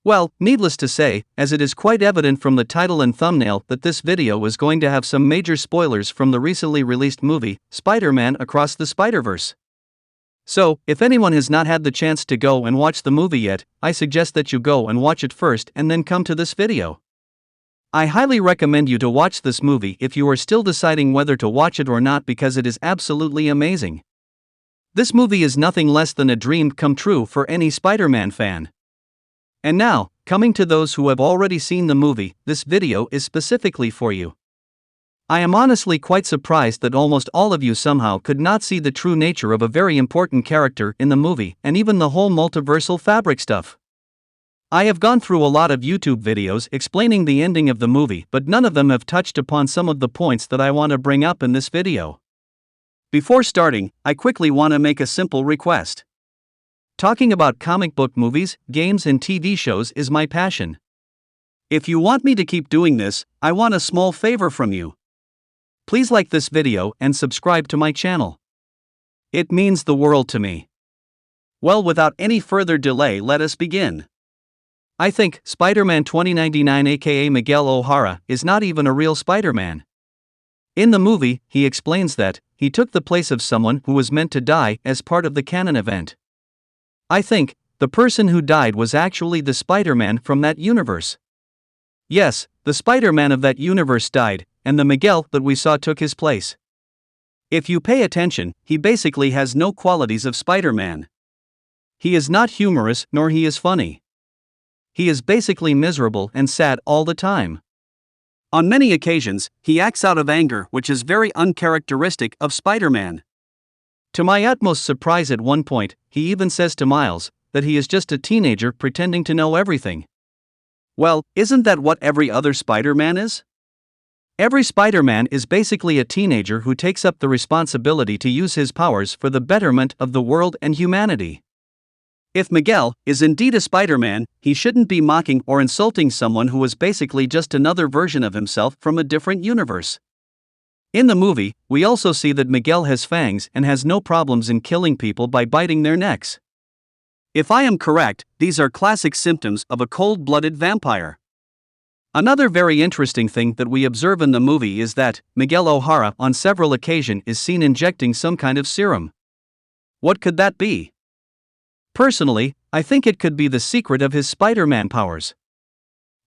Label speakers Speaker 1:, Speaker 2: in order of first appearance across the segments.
Speaker 1: Well, needless to say, as it is quite evident from the title and thumbnail that this video is going to have some major spoilers from the recently released movie, Spider-Man Across the Spider-Verse. So, if anyone has not had the chance to go and watch the movie yet, I suggest that you go and watch it first and then come to this video. I highly recommend you to watch this movie if you are still deciding whether to watch it or not, because it is absolutely amazing. This movie is nothing less than a dream come true for any Spider-Man fan. And now, coming to those who have already seen the movie, this video is specifically for you. I am honestly quite surprised that almost all of you somehow could not see the true nature of a very important character in the movie and even the whole multiversal fabric stuff. I have gone through a lot of YouTube videos explaining the ending of the movie, but none of them have touched upon some of the points that I want to bring up in this video. Before starting, I quickly want to make a simple request. Talking about comic book movies, games and TV shows is my passion. If you want me to keep doing this, I want a small favor from you. Please like this video and subscribe to my channel. It means the world to me. Well, without any further delay, let us begin. I think Spider-Man 2099 aka Miguel O is not even a real Spider-Man. In the movie, he explains that he took the place of someone who was meant to die as part of the Canon event. I think the person who died was actually the Spider-Man from that universe. Yes, the Spider-Man of that universe died, and the Miguel that we saw took his place. If you pay attention, he basically has no qualities of Spider-Man. He is not humorous nor he is funny. He is basically miserable and sad all the time. On many occasions, he acts out of anger, which is very uncharacteristic of Spider-Man. To my utmost surprise, at one point, he even says to Miles that he is just a teenager pretending to know everything. Well, isn't that what every other Spider-Man is? Every Spider-Man is basically a teenager who takes up the responsibility to use his powers for the betterment of the world and humanity. If Miguel is indeed a Spider-Man, he shouldn't be mocking or insulting someone who is basically just another version of himself from a different universe. In the movie, we also see that Miguel has fangs and has no problems in killing people by biting their necks. If I am correct, these are classic symptoms of a cold-blooded vampire. Another very interesting thing that we observe in the movie is that Miguel O on several occasions is seen injecting some kind of serum. What could that be? Personally, I think it could be the secret of his Spider-Man powers.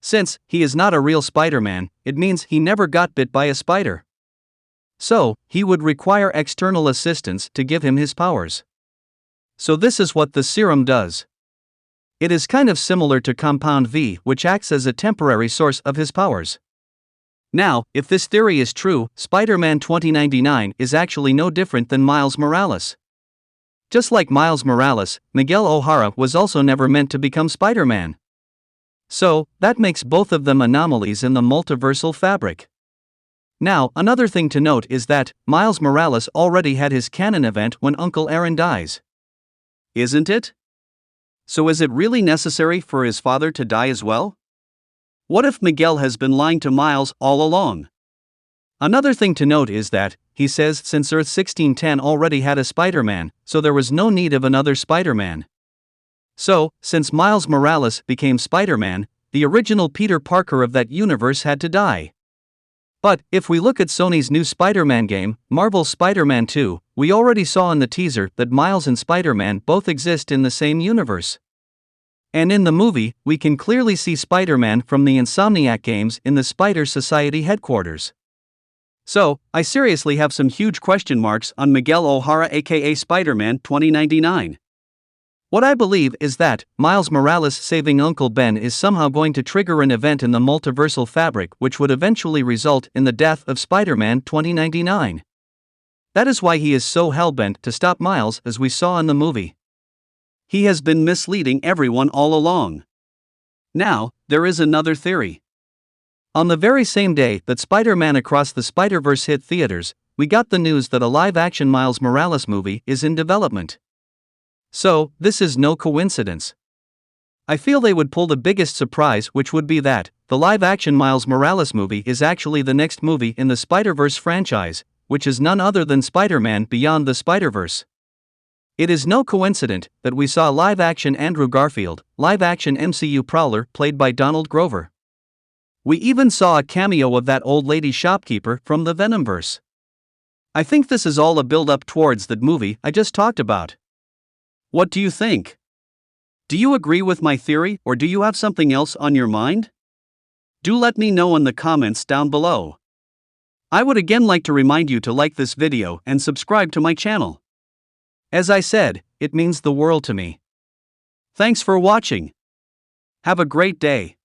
Speaker 1: Since he is not a real Spider-Man, it means he never got bit by a spider. So, he would require external assistance to give him his powers. So this is what the serum does. It is kind of similar to Compound V, which acts as a temporary source of his powers. Now, if this theory is true, Spider-Man 2099 is actually no different than Miles Morales. Just like Miles Morales, Miguel O was also never meant to become Spider-Man. So, that makes both of them anomalies in the multiversal fabric. Now, another thing to note is that Miles Morales already had his Canon event when Uncle Aaron dies. Isn't it? So is it really necessary for his father to die as well? What if Miguel has been lying to Miles all along? Another thing to note is that he says since Earth 1610 already had a Spider-Man, so there was no need of another Spider-Man. So, since Miles Morales became Spider-Man, the original Peter Parker of that universe had to die. But, if we look at Sony's new Spider-Man game, Marvel's Spider-Man 2, we already saw in the teaser that Miles and Spider-Man both exist in the same universe. And in the movie, we can clearly see Spider-Man from the Insomniac games in the Spider Society headquarters. So, I seriously have some huge question marks on Miguel O aka Spider-Man 2099. What I believe is that Miles Morales saving Uncle Ben is somehow going to trigger an event in the multiversal fabric which would eventually result in the death of Spider-Man 2099. That is why he is so hell-bent to stop Miles, as we saw in the movie. He has been misleading everyone all along. Now, there is another theory. On the very same day that Spider-Man Across the Spider-Verse hit theaters, we got the news that a live-action Miles Morales movie is in development. So, this is no coincidence. I feel they would pull the biggest surprise, which would be that the live-action Miles Morales movie is actually the next movie in the Spider-Verse franchise, which is none other than Spider-Man Beyond the Spider-Verse. It is no coincident that we saw live-action Andrew Garfield, live-action MCU Prowler played by Donald Grover. We even saw a cameo of that old lady shopkeeper from the venom-verse. I think this is all a build-up towards that movie I just talked about. What do you think? Do you agree with my theory, or do you have something else on your mind? Do let me know in the comments down below. I would again like to remind you to like this video and subscribe to my channel. As I said, it means the world to me. Thanks for watching. Have a great day.